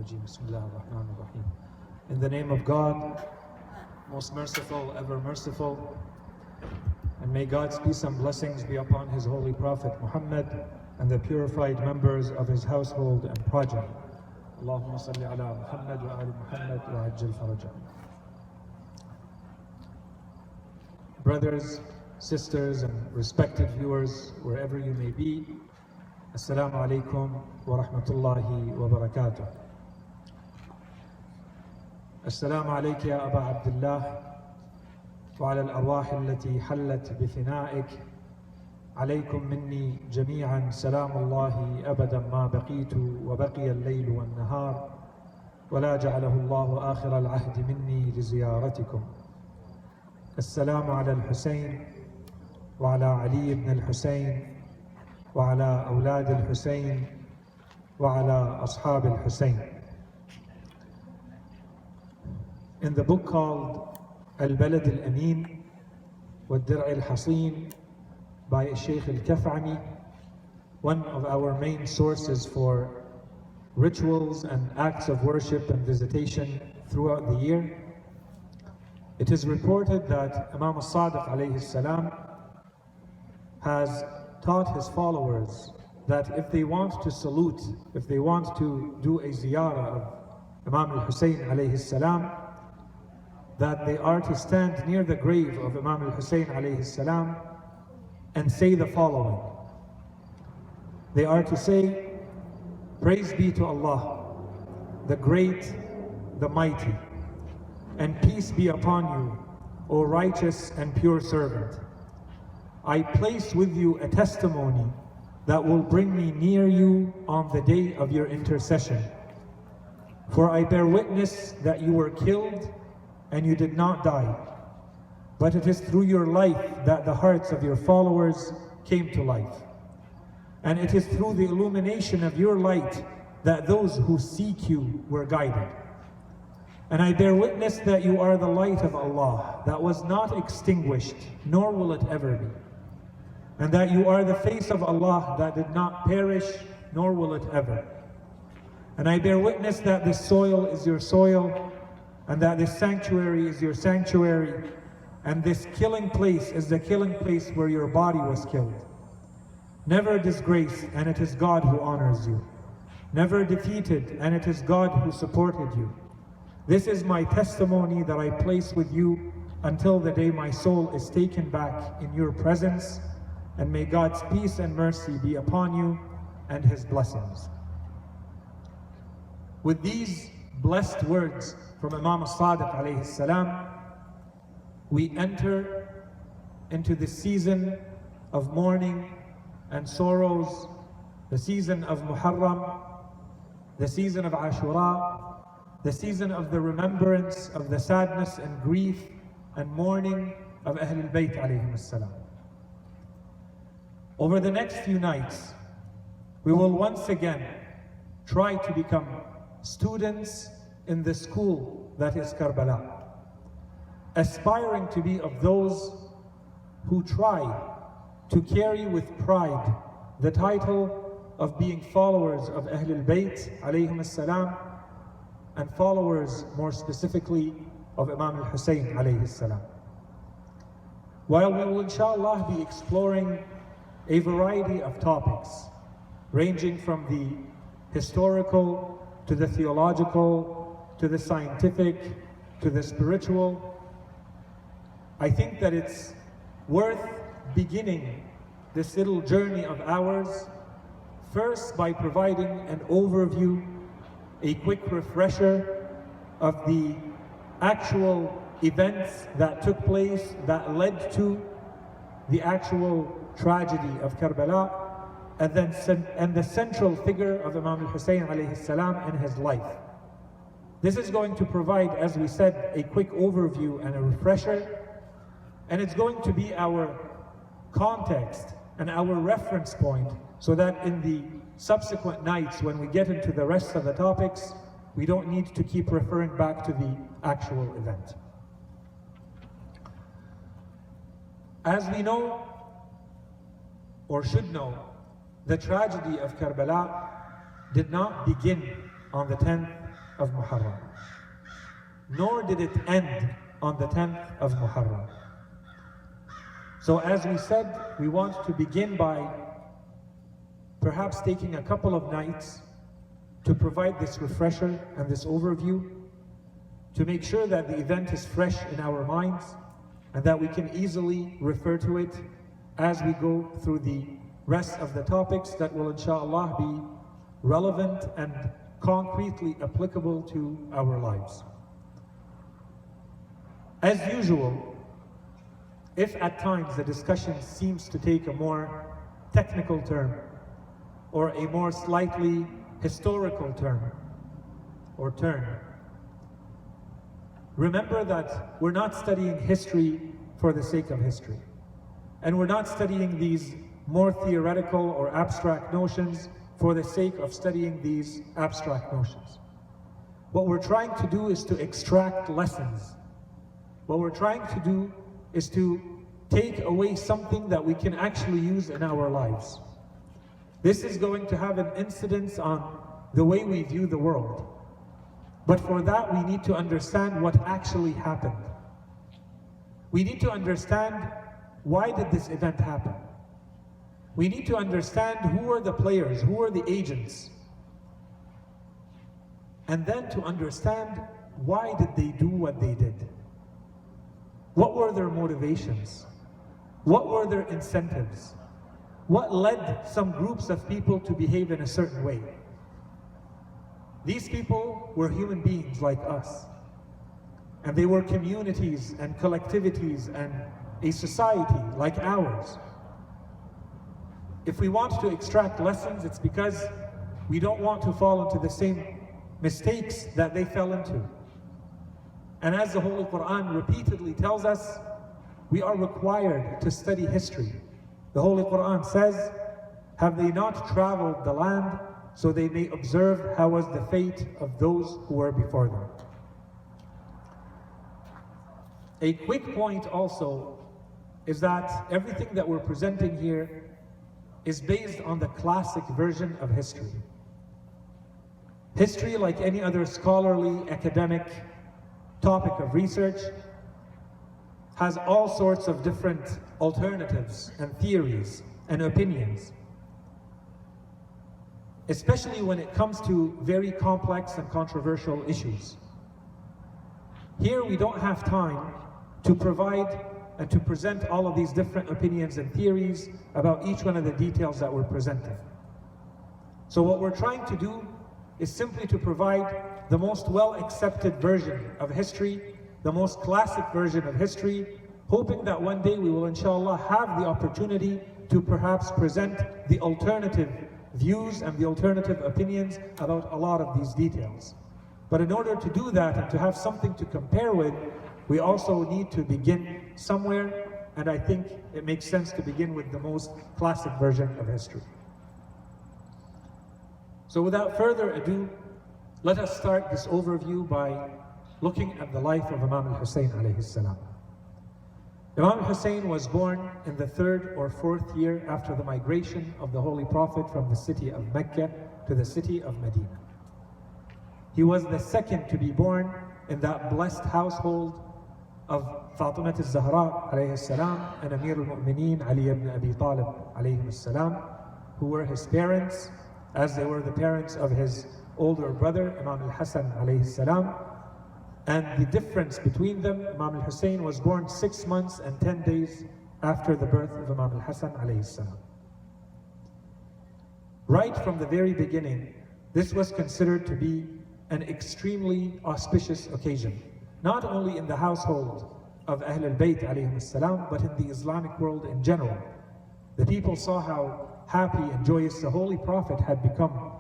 rajim. Bismillah ar-Rahman ar-Rahim. In the name of God, most merciful, ever merciful, and may God's peace and blessings be upon His holy Prophet Muhammad and the purified members of his household and progeny. Allahumma salli ala Muhammad wa ali Muhammad wa ajjal farajah. Brothers, sisters, and respected viewers, wherever you may be, Assalamu alaikum wa rahmatullahi wa barakatuh. Assalamu alayka ya Aba Abdullah wa ala al-arwah allati hallat bi fina'ik. عليكم مني جميعا سلام الله أبدا ما بقيت وبقي الليل والنهار ولا جعله الله آخر العهد مني لزيارتكم. السلام على الحسين وعلى علي بن الحسين وعلى أولاد الحسين وعلى أصحاب الحسين. In the book called البلد الأمين والدرع الحصين by Shaykh al-Kaf'ami, one of our main sources for rituals and acts of worship and visitation throughout the year, it is reported that Imam al-Sadiq alayhi salam has taught his followers that if they want to salute, if they want to do a ziyarah of Imam al Husayn alayhi salam, that they are to stand near the grave of Imam al Husayn alayhi salam and say the following. They are to say, "Praise be to Allah, the great, the mighty, and peace be upon you, O righteous and pure servant. I place with you a testimony that will bring me near you on the day of your intercession. For I bear witness that you were killed and you did not die. But it is through your life that the hearts of your followers came to life. And it is through the illumination of your light that those who seek you were guided. And I bear witness that you are the light of Allah that was not extinguished, nor will it ever be. And that you are the face of Allah that did not perish, nor will it ever. And I bear witness that this soil is your soil, and that this sanctuary is your sanctuary, and this killing place is the killing place where your body was killed. Never disgraced, and it is God who honors you. Never defeated, and it is God who supported you. This is my testimony that I place with you until the day my soul is taken back in your presence, and may God's peace and mercy be upon you and His blessings." With these blessed words from Imam al-Sadiq alayhi salam, we enter into the season of mourning and sorrows, the season of Muharram, the season of Ashura, the season of the remembrance of the sadness and grief and mourning of Ahl al-Bayt alayhim as-salam. Over the next few nights, we will once again try to become students in the school that is Karbala, aspiring to be of those who try to carry with pride the title of being followers of Ahl al-Bayt alayhim as-salam, and followers more specifically of Imam al Husayn alayhi salam. While we will inshallah be exploring a variety of topics ranging from the historical to the theological to the scientific to the spiritual, I think that it's worth beginning this little journey of ours first by providing an overview, a quick refresher of the actual events that took place that led to the actual tragedy of Karbala, and the central figure of Imam al Husayn alayhi salam in his life. This is going to provide, as we said, a quick overview and a refresher, and it's going to be our context and our reference point so that in the subsequent nights when we get into the rest of the topics, we don't need to keep referring back to the actual event. As we know, or should know, the tragedy of Karbala did not begin on the 10th of Muharram, nor did it end on the 10th of Muharram. So as we said, we want to begin by perhaps taking a couple of nights to provide this refresher and this overview, to make sure that the event is fresh in our minds and that we can easily refer to it as we go through the rest of the topics that will inshallah be relevant and concretely applicable to our lives. As usual, if at times the discussion seems to take a more technical turn or a more slightly historical turn, remember that we're not studying history for the sake of history. And we're not studying these more theoretical or abstract notions for the sake of studying these abstract notions. What we're trying to do is to extract lessons. What we're trying to do is to take away something that we can actually use in our lives. This is going to have an incidence on the way we view the world. But for that, we need to understand what actually happened. We need to understand, why did this event happen? We need to understand who are the players, who are the agents. And then to understand, why did they do what they did? What were their motivations? What were their incentives? What led some groups of people to behave in a certain way? These people were human beings like us. And they were communities and collectivities and a society like ours. If we want to extract lessons, it's because we don't want to fall into the same mistakes that they fell into. And as the Holy Quran repeatedly tells us, we are required to study history. The Holy Quran says, have they not traveled the land so they may observe how was the fate of those who were before them? A quick point also is that everything that we're presenting here is based on the classic version of history. History, like any other scholarly, academic topic of research, has all sorts of different alternatives and theories and opinions, especially when it comes to very complex and controversial issues. Here we don't have time to provide and to present all of these different opinions and theories about each one of the details that we're presenting. So what we're trying to do is simply to provide the most well-accepted version of history, the most classic version of history, hoping that one day we will inshallah have the opportunity to perhaps present the alternative views and the alternative opinions about a lot of these details. But in order to do that and to have something to compare with, we also need to begin somewhere, and I think it makes sense to begin with the most classic version of history. So without further ado, let us start this overview by looking at the life of Imam al Husayn alayhi salam. Imam al Husayn was born in the 3rd or 4th year after the migration of the Holy Prophet from the city of Mecca to the city of Medina. He was the second to be born in that blessed household of Fatimah al-Zahra alayhi salam and Amir al-Mu'mineen Ali ibn Abi Talib alayhi salam, who were his parents, as they were the parents of his older brother Imam al-Hasan alayhi salam. And the difference between them, Imam al Husayn was born 6 months and 10 days after the birth of Imam al-Hasan alayhi salam. Right from the very beginning, this was considered to be an extremely auspicious occasion, not only in the household of Ahl al-Bayt alayhim salam, but in the Islamic world in general. The people saw how happy and joyous the Holy Prophet had become,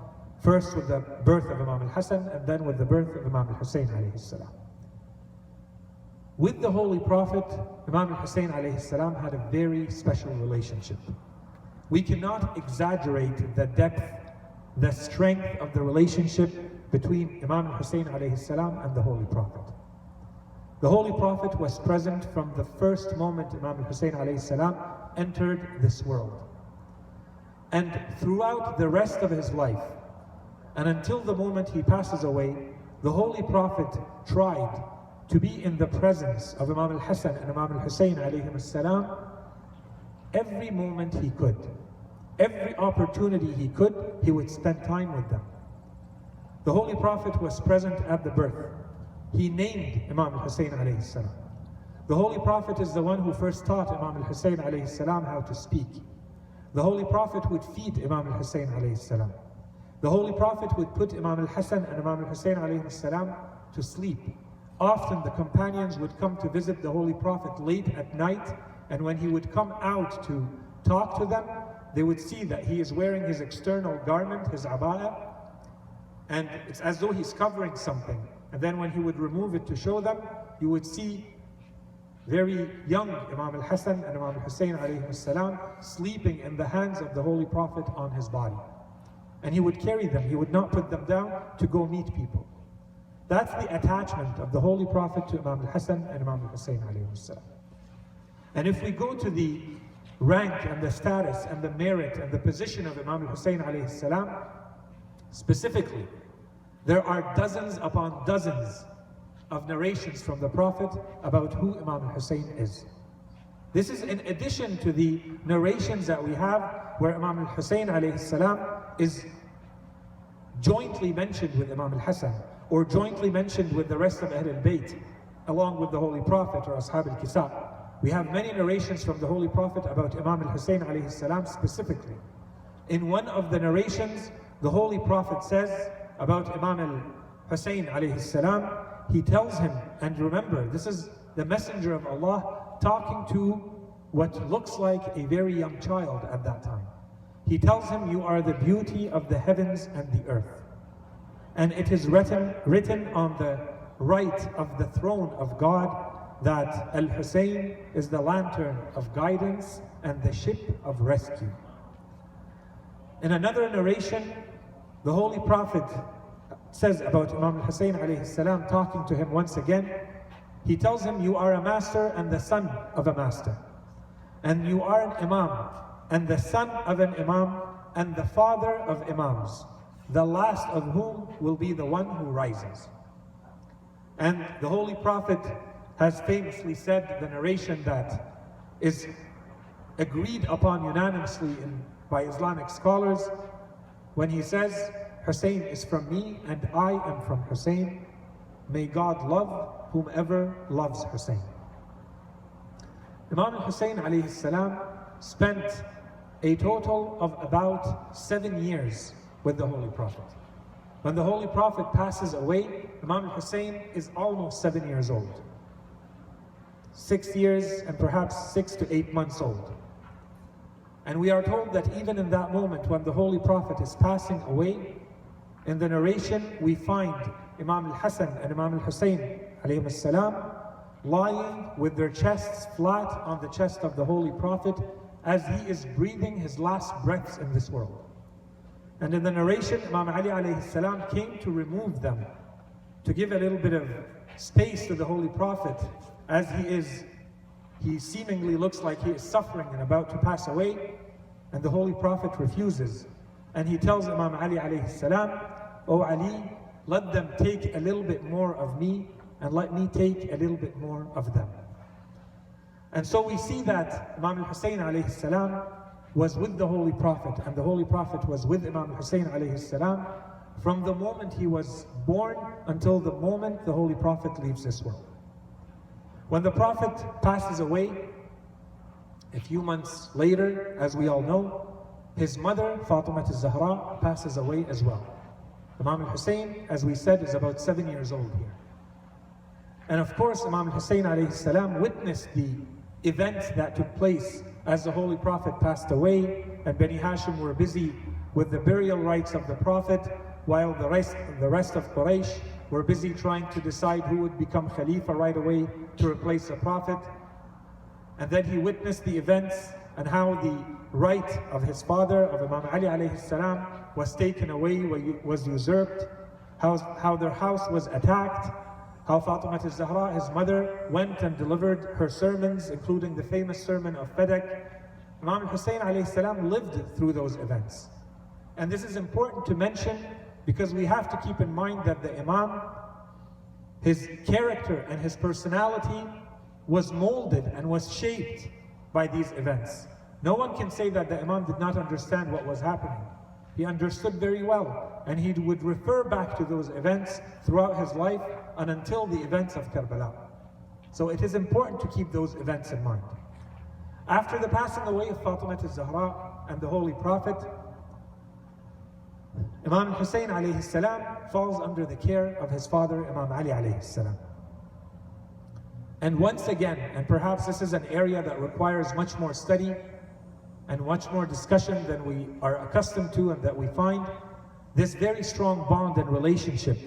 first with the birth of Imam al-Hasan and then with the birth of Imam al-Husayn alayhi salam. With the Holy Prophet, Imam al-Husayn alayhi salam had a very special relationship. We cannot exaggerate the depth, the strength of the relationship between Imam al-Husayn alayhi salam and the Holy Prophet. The Holy Prophet was present from the first moment Imam al-Husayn alayhi salam entered this world. And throughout the rest of his life, and until the moment he passes away, the Holy Prophet tried to be in the presence of Imam al Husayn and Imam al Husayn alayhim as-salam every moment he could. Every opportunity he could, he would spend time with them. The Holy Prophet was present at the birth. He named Imam al Husayn alayhi salam. The Holy Prophet is the one who first taught Imam al Husayn alayhi salam how to speak. The Holy Prophet would feed Imam al Husayn alayhi salam. The Holy Prophet would put Imam al Hasan and Imam al Husayn alayhi salam to sleep. Often the companions would come to visit the Holy Prophet late at night, and when he would come out to talk to them, they would see that he is wearing his external garment, his abaya, and it's as though he's covering something. And then when he would remove it to show them, you would see very young Imam al Hasan and Imam al Husayn alayhi salam sleeping in the hands of the Holy Prophet on his body. And he would carry them, he would not put them down to go meet people. That's the attachment of the Holy Prophet to Imam al Hasan and Imam al Husayn alayhi salam. And if we go to the rank and the status and the merit and the position of Imam al Husayn alayhi salam, specifically, there are dozens upon dozens of narrations from the Prophet about who Imam al Husayn is. This is in addition to the narrations that we have where Imam al Husayn alayhi salam is jointly mentioned with Imam al Hasan, or jointly mentioned with the rest of Ahl al-Bayt, along with the Holy Prophet or Ashab al-Kisab. We have many narrations from the Holy Prophet about Imam al Husayn alayhi salam specifically. In one of the narrations, the Holy Prophet says about Imam al Husayn alayhi salam, he tells him, and remember, this is the Messenger of Allah talking to what looks like a very young child at that time. He tells him, you are the beauty of the heavens and the earth. And it is written on the right of the throne of God that Al-Husayn is the lantern of guidance and the ship of rescue. In another narration, the Holy Prophet says about Imam al Husayn alayhi salam, talking to him once again, he tells him, you are a master and the son of a master. And you are an imam and the son of an imam and the father of imams, the last of whom will be the one who rises. And the Holy Prophet has famously said the narration that is agreed upon unanimously by Islamic scholars, when he says, Husayn is from me and I am from Husayn. May God love whomever loves Husayn. Imam al Husayn alayhi salam spent a total of about 7 years with the Holy Prophet. When the Holy Prophet passes away, Imam al Husayn is almost 7 years old. 6 years and perhaps 6 to 8 months old. And we are told that even in that moment when the Holy Prophet is passing away, in the narration we find Imam al Hasan and Imam al Husayn alayhim as-salam lying with their chests flat on the chest of the Holy Prophet as he is breathing his last breaths in this world. And in the narration, Imam Ali alayhi salam came to remove them, to give a little bit of space to the Holy Prophet as he seemingly looks like he is suffering and about to pass away, and the Holy Prophet refuses. And he tells Imam Ali alayhi salam, "O Ali, let them take a little bit more of me and let me take a little bit more of them." And so we see that Imam al Husayn alayhi salam was with the Holy Prophet, and the Holy Prophet was with Imam al Husayn alayhi salam from the moment he was born until the moment the Holy Prophet leaves this world. When the Prophet passes away, a few months later, as we all know, his mother, Fatima al-Zahra, passes away as well. Imam al Husayn, as we said, is about 7 years old here. And of course, Imam al Husayn alayhi salam witnessed the events that took place as the Holy Prophet passed away, and Bani Hashim were busy with the burial rites of the Prophet, while the rest of Quraysh were busy trying to decide who would become Khalifa right away to replace the Prophet. And then he witnessed the events and how the right of his father, of Imam Ali alayhi salam, was taken away, was usurped, how their house was attacked, how Fatima al-Zahra, his mother, went and delivered her sermons, including the famous sermon of Fadak. Imam al-Husayn alayhi salam lived through those events. And this is important to mention because we have to keep in mind that the Imam His character and his personality was molded and was shaped by these events. No one can say that the Imam did not understand what was happening. He understood very well, and he would refer back to those events throughout his life and until the events of Karbala. So it is important to keep those events in mind. After the passing away of Fatima al-Zahra and the Holy Prophet, Imam al Husayn alayhi salam falls under the care of his father, Imam Ali alayhi salam. And once again, and perhaps this is an area that requires much more study and much more discussion than we are accustomed to and that we find, this very strong bond and relationship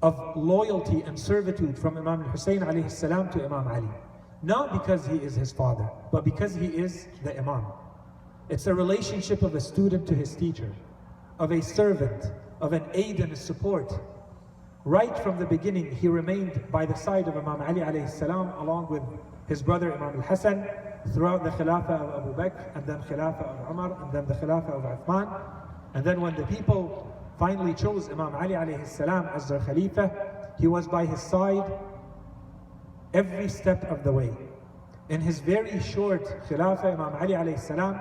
of loyalty and servitude from Imam al Husayn alayhi salam to Imam Ali. Not because he is his father, but because he is the Imam. It's a relationship of a student to his teacher, of a servant, of an aid and a support. Right from the beginning, he remained by the side of Imam Ali alayhi salam along with his brother Imam al-Hasan throughout the Khilafah of Abu Bakr, and then Khilafah of Umar, and then the Khilafah of Uthman. And then when the people finally chose Imam Ali alayhi salam as their Khalifa, he was by his side every step of the way. In his very short Khilafah, Imam Ali alayhi salam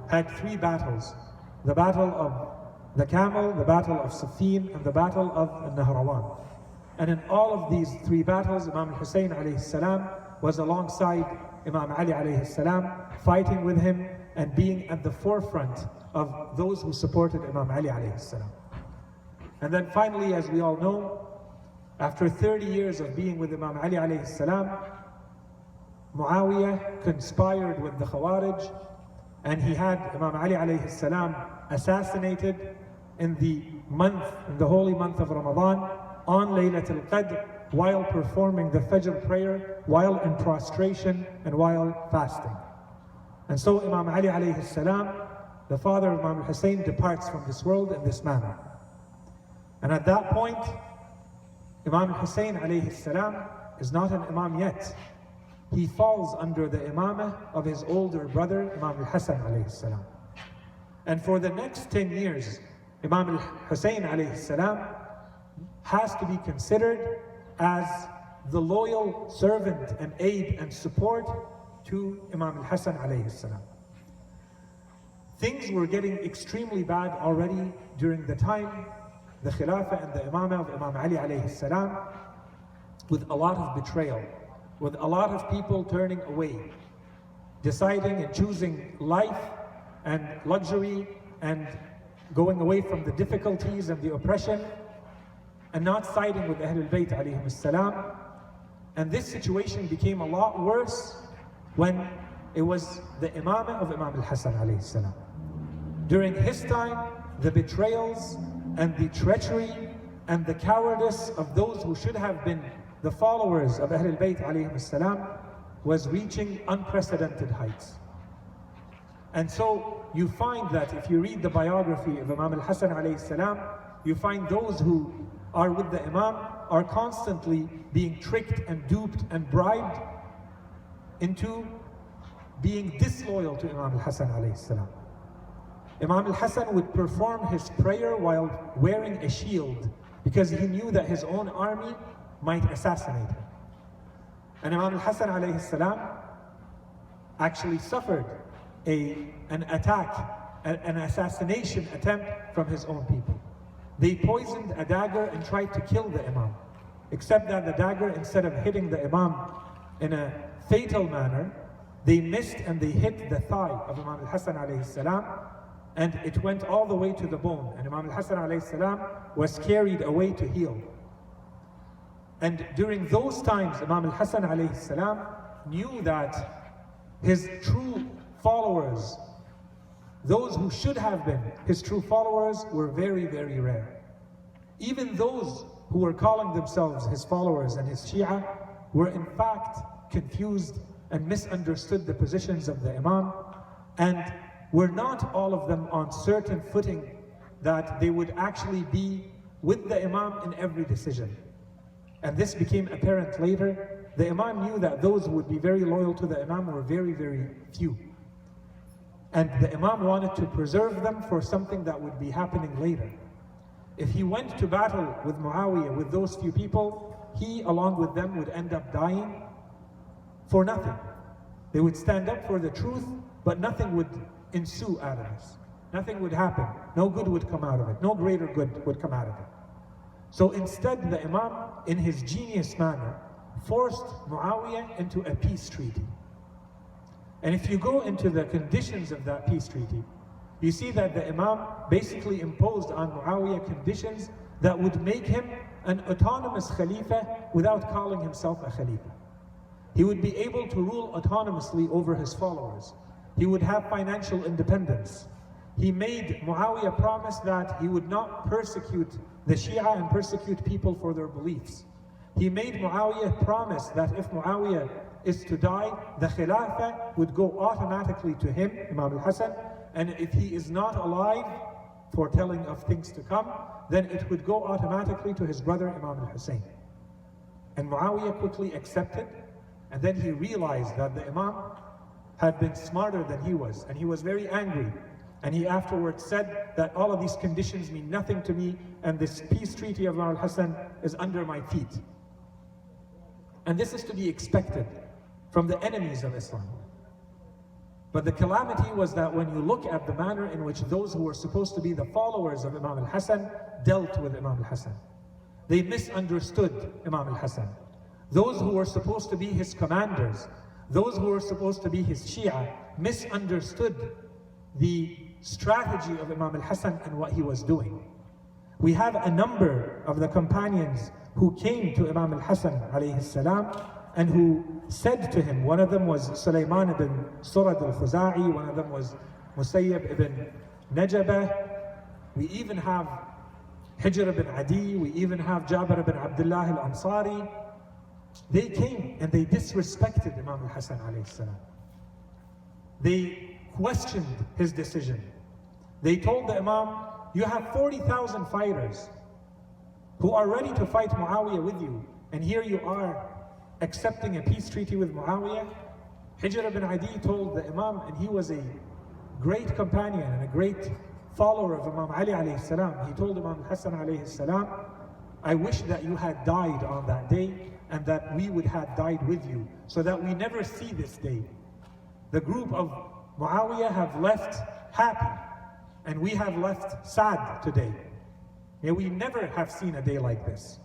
had 3 battles. The battle of the camel, the battle of Siffin, and the battle of Nahrawan. And in all of these 3 battles, Imam al Husayn alayhi salam was alongside Imam Ali alayhi salam, fighting with him and being at the forefront of those who supported Imam Ali alayhi salam. And then finally, as we all know, after 30 years of being with Imam Ali alayhi salam, Muawiyah conspired with the Khawarij, and he had Imam Ali alayhi salam assassinated in the holy month of Ramadan, on Laylatul Qadr, while performing the Fajr prayer, while in prostration and while fasting. And so Imam Ali alayhi salam, the father of Imam al Husayn, departs from this world in this manner. And at that point, Imam al Husayn alayhi salam is not an Imam yet. He falls under the imamah of his older brother, Imam al Hasan alayhi salam. And for the next 10 years, Imam al Husayn alayhi salam has to be considered as the loyal servant and aid and support to Imam al Hasan alayhi salam. Things were getting extremely bad already during the time, the Khilafah and the Imamah of Imam Ali alayhi salam, with a lot of betrayal, with a lot of people turning away, deciding and choosing life and luxury and going away from the difficulties and the oppression and not siding with Ahlul Bayt alayhim salam. And this situation became a lot worse when it was the Imamah of Imam al-Hasan alayhi salam. During his time, the betrayals and the treachery and the cowardice of those who should have been the followers of Ahlul Bayt alayhim salam was reaching unprecedented heights. And so you find that if you read the biography of Imam al-Hasan alayhi salam, you find those who are with the Imam are constantly being tricked and duped and bribed into being disloyal to Imam al-Hasan alayhi salam. Imam al-Hasan would perform his prayer while wearing a shield because he knew that his own army might assassinate him. And Imam al-Hasan alayhi salam actually suffered an attack, an assassination attempt from his own people. They poisoned a dagger and tried to kill the Imam, except that the dagger, instead of hitting the Imam in a fatal manner, they missed and they hit the thigh of Imam al-Hasan alayhi salam, and it went all the way to the bone, and Imam al-Hasan alayhi salam was carried away to heal. And during those times, Imam al-Hasan alayhi salam knew that his true followers, those who should have been his true followers, were very, very rare. Even those who were calling themselves his followers and his Shia were in fact confused and misunderstood the positions of the Imam, and were not all of them on certain footing that they would actually be with the Imam in every decision. And this became apparent later. The Imam knew that those who would be very loyal to the Imam were very, very few. And the Imam wanted to preserve them for something that would be happening later. If he went to battle with Muawiyah, with those few people, he along with them would end up dying for nothing. They would stand up for the truth, but nothing would ensue out of this. Nothing would happen. No good would come out of it. No greater good would come out of it. So instead, the Imam, in his genius manner, forced Muawiyah into a peace treaty. And if you go into the conditions of that peace treaty, you see that the Imam basically imposed on Muawiyah conditions that would make him an autonomous Khalifa without calling himself a Khalifa. He would be able to rule autonomously over his followers. He would have financial independence. He made Muawiyah promise that he would not persecute the Shia and persecute people for their beliefs. He made Muawiyah promise that if Muawiyah is to die, the Khilafah would go automatically to him, Imam al Husayn, and if he is not alive, foretelling of things to come, then it would go automatically to his brother Imam al Husayn. And Muawiyah quickly accepted, and then he realized that the Imam had been smarter than he was, and he was very angry. And he afterwards said that all of these conditions mean nothing to me, and this peace treaty of Imam al Husayn is under my feet. And this is to be expected from the enemies of Islam. But the calamity was that when you look at the manner in which those who were supposed to be the followers of Imam al Husayn dealt with Imam al Husayn, they misunderstood Imam al Husayn. Those who were supposed to be his commanders, those who were supposed to be his Shia, misunderstood the strategy of Imam al Husayn and what he was doing. We have a number of the companions who came to Imam al Husayn alayhi salam and who said to him, one of them was Sulaiman ibn Surad al-Khuza'i, one of them was Musayyib ibn Najabah, we even have Hijr ibn Adi, we even have Jabir ibn Abdullah al-Ansari. They came and they disrespected Imam al Husayn alayhi salam. They questioned his decision. They told the Imam, you have 40,000 fighters who are ready to fight Muawiyah with you, and here you are accepting a peace treaty with Muawiyah. Hijr ibn Adi told the Imam, and he was a great companion and a great follower of Imam Ali alayhi salam. He told Imam Hassan alayhi salam, I wish that you had died on that day and that we would have died with you so that we never see this day. The group of Muawiyah have left happy and we have left sad today. May we never have seen a day like this.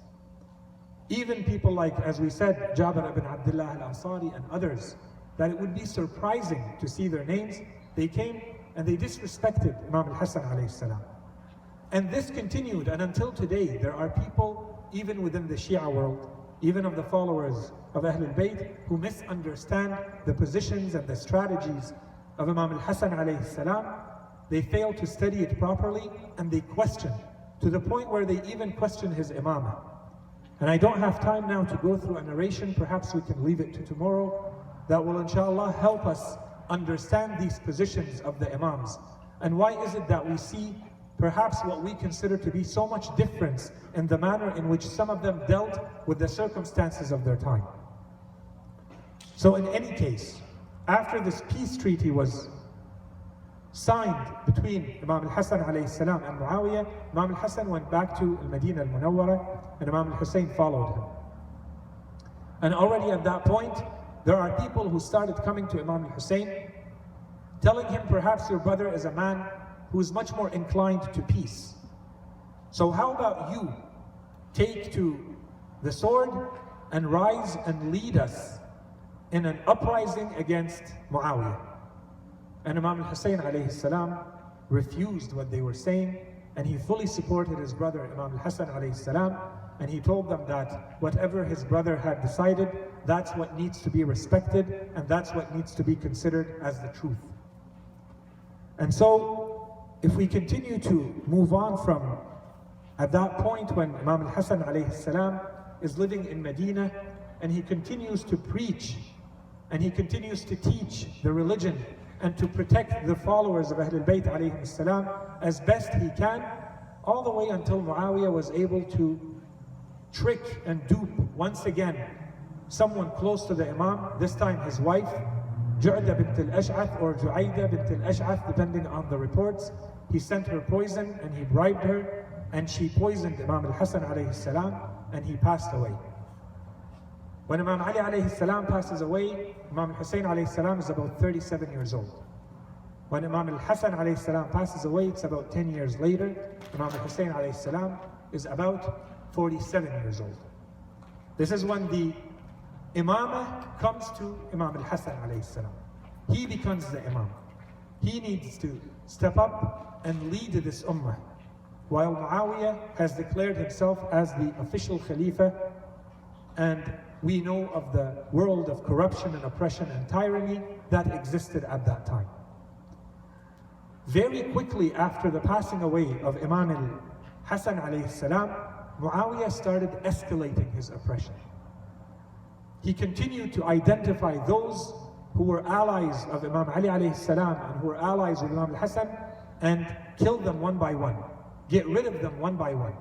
Even people like, as we said, Jabir ibn Abdullah al-Ansari and others, that it would be surprising to see their names. They came and they disrespected Imam al-Hasan alayhi salam. And this continued, and until today, there are people, even within the Shia world, even of the followers of Ahl al-Bayt, who misunderstand the positions and the strategies of Imam al-Hasan alayhi salam. They fail to study it properly, and they question, to the point where they even question his imamah. And I don't have time now to go through a narration, perhaps we can leave it to tomorrow, that will inshallah help us understand these positions of the imams. And why is it that we see perhaps what we consider to be so much difference in the manner in which some of them dealt with the circumstances of their time. So in any case, after this peace treaty was signed between Imam al-Hasan alayhi salam and Muawiyah, Imam al-Hasan went back to al-Madinah al-Munawwara and Imam al-Husayn followed him. And already at that point, there are people who started coming to Imam al-Husayn, telling him, perhaps your brother is a man who is much more inclined to peace. So how about you take to the sword and rise and lead us in an uprising against Muawiyah? And Imam al-Husayn alayhi salam refused what they were saying, and he fully supported his brother Imam al-Hasan alayhi salam, and he told them that whatever his brother had decided, that's what needs to be respected, and that's what needs to be considered as the truth. And so, if we continue to move on from at that point when Imam al-Hasan alayhi salam is living in Medina, and he continues to preach, and he continues to teach the religion, and to protect the followers of Ahl al-Bayt alayhim salam as best he can, all the way until Muawiyah was able to trick and dupe once again someone close to the Imam, this time his wife, Ju'da bint al-Ash'ath or Ju'ayda bint al-Ash'ath, depending on the reports. He sent her poison and he bribed her, and she poisoned Imam al Husayn alayhi salam, and he passed away. When Imam Ali alayhi salam passes away, Imam al Husayn alayhi salam is about 37 years old. When Imam al Husayn alayhi salam passes away, it's about 10 years later. Imam al Husayn alayhi salam is about 47 years old. This is when the imamah comes to Imam al Husayn alayhi salam. He becomes the imam. He needs to step up and lead this ummah, while Muawiyah has declared himself as the official Khalifa, and we know of the world of corruption and oppression and tyranny that existed at that time. Very quickly after the passing away of Imam al Husayn alayhi salam, Muawiyah started escalating his oppression. He continued to identify those who were allies of Imam Ali alayhi salam and who were allies with Imam al Husayn and kill them one by one, get rid of them one by one.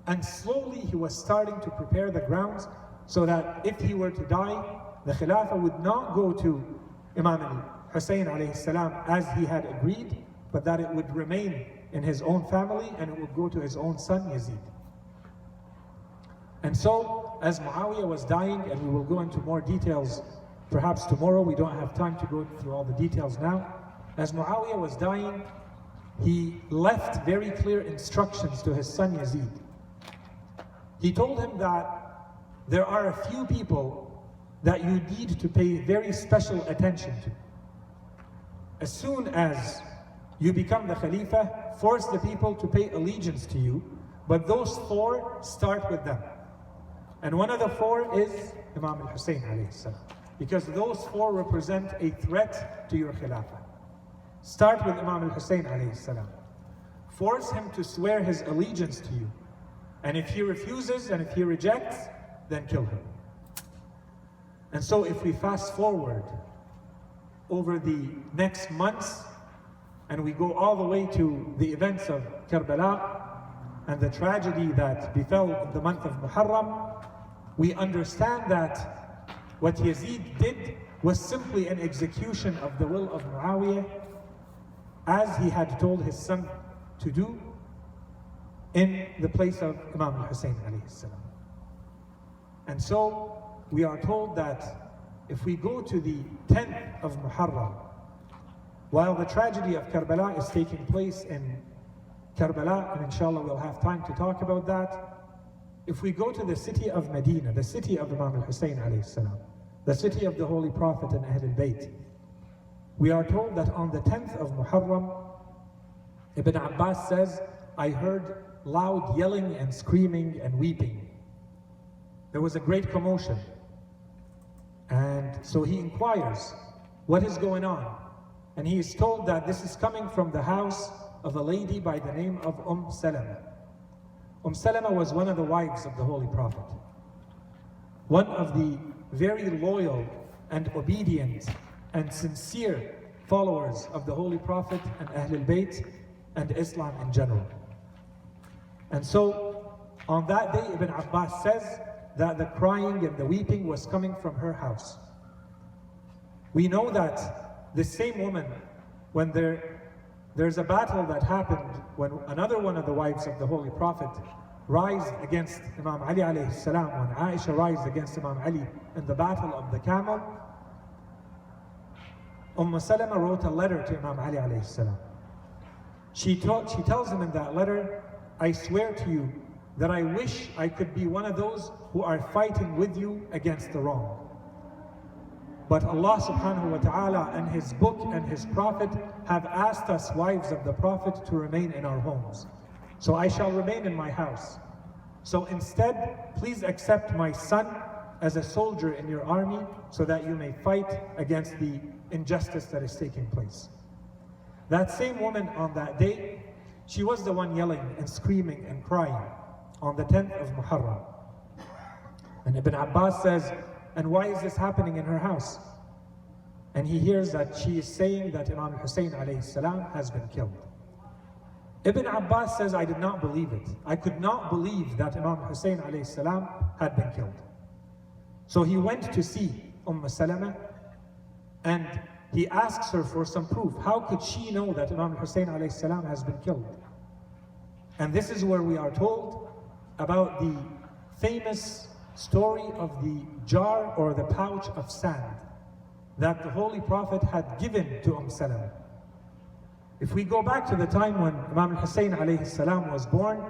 And slowly he was starting to prepare the grounds so that if he were to die, the Khilafah would not go to Imam al Husayn alayhi salam as he had agreed, but that it would remain in his own family and it would go to his own son Yazid. And so, as Muawiyah was dying, and we will go into more details perhaps tomorrow, we don't have time to go through all the details now. As Muawiyah was dying, he left very clear instructions to his son Yazid. He told him that there are a few people that you need to pay very special attention to. As soon as you become the Khalifa, force the people to pay allegiance to you, but those four, start with them. And one of the four is Imam al Husayn alayhi salam, because those four represent a threat to your Khilafah. Start with Imam al Husayn alayhi salam. Force him to swear his allegiance to you. And if he refuses and if he rejects, then kill him. And so if we fast forward over the next months and we go all the way to the events of Karbala and the tragedy that befell in the month of Muharram, we understand that what Yazid did was simply an execution of the will of Muawiyah as he had told his son to do in the place of Imam al Husayn alayhi salam. And so we are told that if we go to the 10th of Muharram, while the tragedy of Karbala is taking place in Karbala, and inshallah we'll have time to talk about that, if we go to the city of Medina, the city of Imam al Husayn alayhi salam, the city of the Holy Prophet and Ahl al-Bayt, we are told that on the 10th of Muharram, Ibn Abbas says, I heard loud yelling and screaming and weeping. There was a great commotion. And so he inquires, what is going on? And he is told that this is coming from the house of a lady by the name of Salama. Salama was one of the wives of the Holy Prophet. One of the very loyal and obedient and sincere followers of the Holy Prophet and Ahl al-Bayt and Islam in general. And so, on that day, Ibn Abbas says that the crying and the weeping was coming from her house. We know that the same woman, when there's a battle that happened, when another one of the wives of the Holy Prophet rise against Imam Ali alayhi salam, when Aisha rise against Imam Ali in the battle of the camel, Salama wrote a letter to Imam Ali alayhi salam. She tells him in that letter, I swear to you that I wish I could be one of those who are fighting with you against the wrong. But Allah subhanahu wa ta'ala and His book and His Prophet have asked us, wives of the Prophet, to remain in our homes. So I shall remain in my house. So instead, please accept my son as a soldier in your army so that you may fight against the injustice that is taking place. That same woman on that day, she was the one yelling and screaming and crying on the 10th of Muharram. And Ibn Abbas says, and why is this happening in her house? And he hears that she is saying that Imam al Husayn alayhi salam has been killed. Ibn Abbas says, I did not believe it. I could not believe that Imam al Husayn alayhi salam had been killed. So he went to see Salama and he asks her for some proof. How could she know that Imam al Husayn alayhi salam has been killed? And this is where we are told about the famous story of the jar or the pouch of sand that the Holy Prophet had given to Salama. If we go back to the time when Imam al Husayn alayhi salam was born,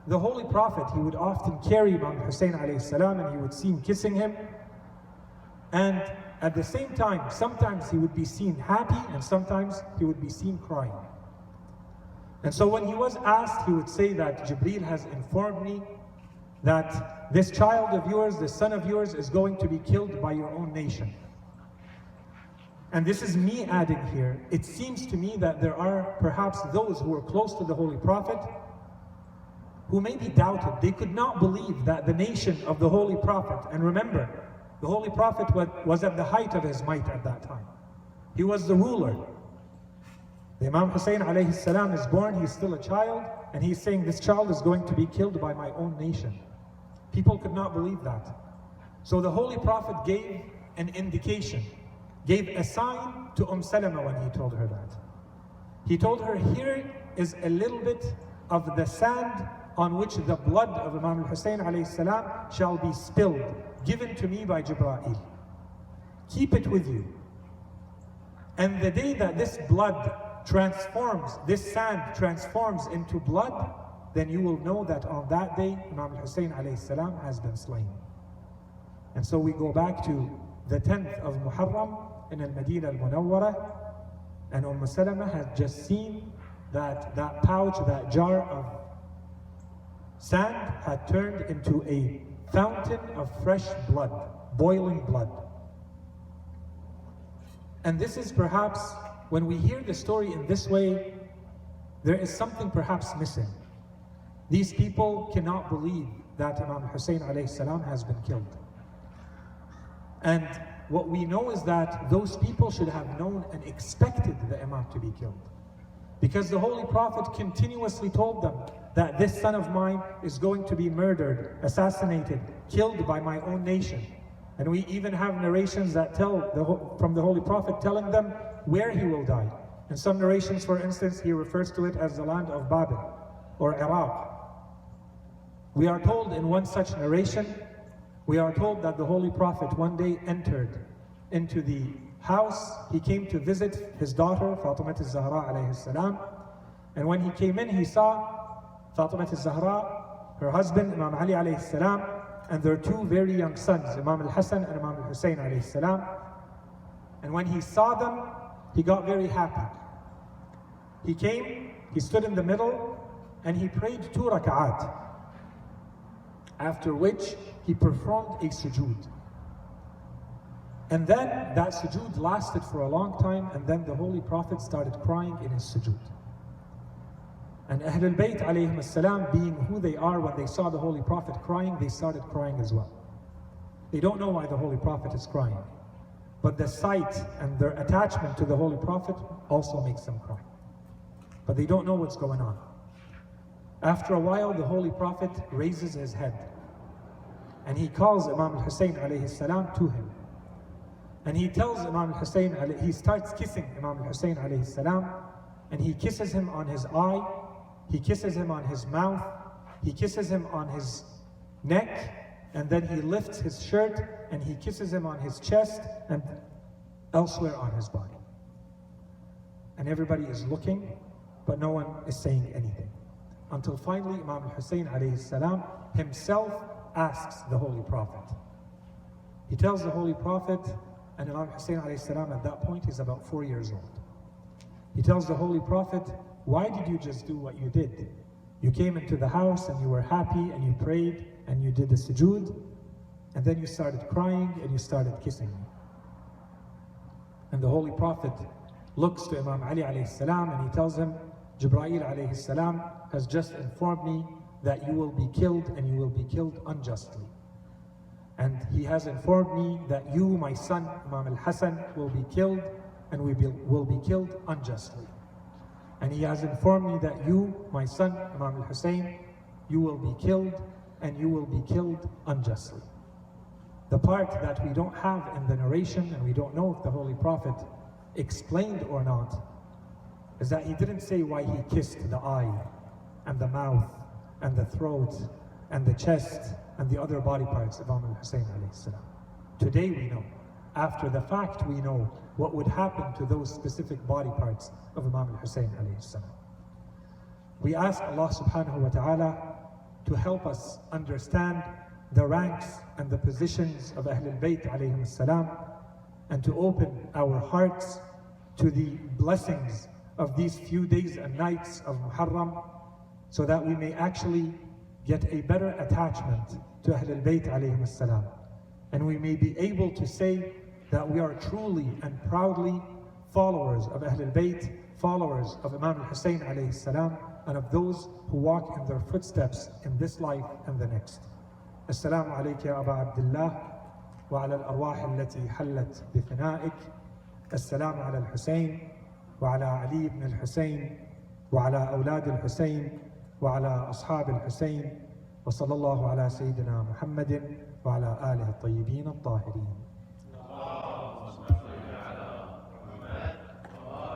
the Holy Prophet, he would often carry Imam al Husayn alayhi salam and he would see him kissing him. And at the same time, sometimes he would be seen happy and sometimes he would be seen crying. And so when he was asked, he would say that Jibreel has informed me that this child of yours, this son of yours, is going to be killed by your own nation. And this is me adding here. It seems to me that there are perhaps those who are close to the Holy Prophet who maybe doubted. They could not believe that the nation of the Holy Prophet, and remember, the Holy Prophet was at the height of his might at that time. He was the ruler. The Imam Husayn alayhi salam is born, he's still a child, and he's saying this child is going to be killed by my own nation. People could not believe that. So the Holy Prophet gave an indication, gave a sign to Salama when he told her that. He told her, here is a little bit of the sand on which the blood of Imam al Husayn alayhi salam shall be spilled, given to me by Jibreel. Keep it with you. And the day that this blood transforms, this sand transforms into blood, then you will know that on that day Imam al Husayn alayhi salam has been slain. And so we go back to the 10th of Muharram in al-Madinah al-Munawwara, and Salama had just seen that that pouch, that jar of sand had turned into a fountain of fresh blood, boiling blood. And this is perhaps, when we hear the story in this way, there is something perhaps missing. These people cannot believe that Imam al Husayn alayhi salam has been killed. And what we know is that those people should have known and expected the Imam to be killed. Because the Holy Prophet continuously told them that this son of mine is going to be murdered, assassinated, killed by my own nation. And we even have narrations that tell from the Holy Prophet telling them where he will die. In some narrations, for instance, he refers to it as the land of Babel or Iraq. We are told in one such narration, we are told that the Holy Prophet one day entered into the house. He came to visit his daughter, Fatima al-Zahra alayhi salam. And when he came in, he saw Fatima al-Zahra, her husband, Imam Ali alayhi salam, and their two very young sons, Imam al Husayn and Imam al Husayn alayhi salam. And when he saw them, he got very happy. He came, he stood in the middle, and he prayed 2 rak'at. After which, he performed a sujood. And then that sujood lasted for a long time, and then the Holy Prophet started crying in his sujood. And Ahlul Bayt alayhim as-salam, being who they are, when they saw the Holy Prophet crying, they started crying as well. They don't know why the Holy Prophet is crying, but the sight and their attachment to the Holy Prophet also makes them cry. But they don't know what's going on. After a while, the Holy Prophet raises his head and he calls Imam al Husayn alayhi salam to him. And he tells Imam al Husayn, he starts kissing Imam al Husayn alayhi salam, and he kisses him on his eye, he kisses him on his mouth, he kisses him on his neck, and then he lifts his shirt and he kisses him on his chest and elsewhere on his body. And everybody is looking, but no one is saying anything. Until finally Imam al Husayn alayhi salam himself asks the Holy Prophet. He tells the Holy Prophet, and Imam Husayn alayhi salam at that point is about 4 years old. He tells the Holy Prophet, why did you just do what you did? You came into the house and you were happy and you prayed and you did the sujood, and then you started crying and you started kissing me. And the Holy Prophet looks to Imam Ali alayhi salam and he tells him, Jibreel alayhi salam has just informed me that you will be killed and you will be killed unjustly. And he has informed me that you, my son, Imam al Husayn, will be killed and we will be killed unjustly. And he has informed me that you, my son, Imam al Husayn, you will be killed and you will be killed unjustly. The part that we don't have in the narration, and we don't know if the Holy Prophet explained or not, is that he didn't say why he kissed the eye and the mouth and the throat and the chest and the other body parts of Imam al Husayn alayhi salam. Today we know, after the fact we know what would happen to those specific body parts of Imam al Husayn alayhi salam. We ask Allah subhanahu wa ta'ala to help us understand the ranks and the positions of Ahlul Bayt alayhim salam, and to open our hearts to the blessings of these few days and nights of Muharram, so that we may actually get a better attachment to Ahlul Bayt alayhim salam, and we may be able to say that we are truly and proudly followers of Ahlul Bayt, followers of Imam al Husayn alayhi salam, and of those who walk in their footsteps in this life and the next. Assalamu alayka ya Aba Abdullah wa ala al-arwah allati hallat bi thana'ik. Assalamu ala al-Husayn wa ala Ali ibn al-Husayn wa ala awlad al-Husayn wa ala ashab al-Husayn wa sallallahu ala Sayyidina Muhammadin wa ala alihi at-tayyibin at-tahirin.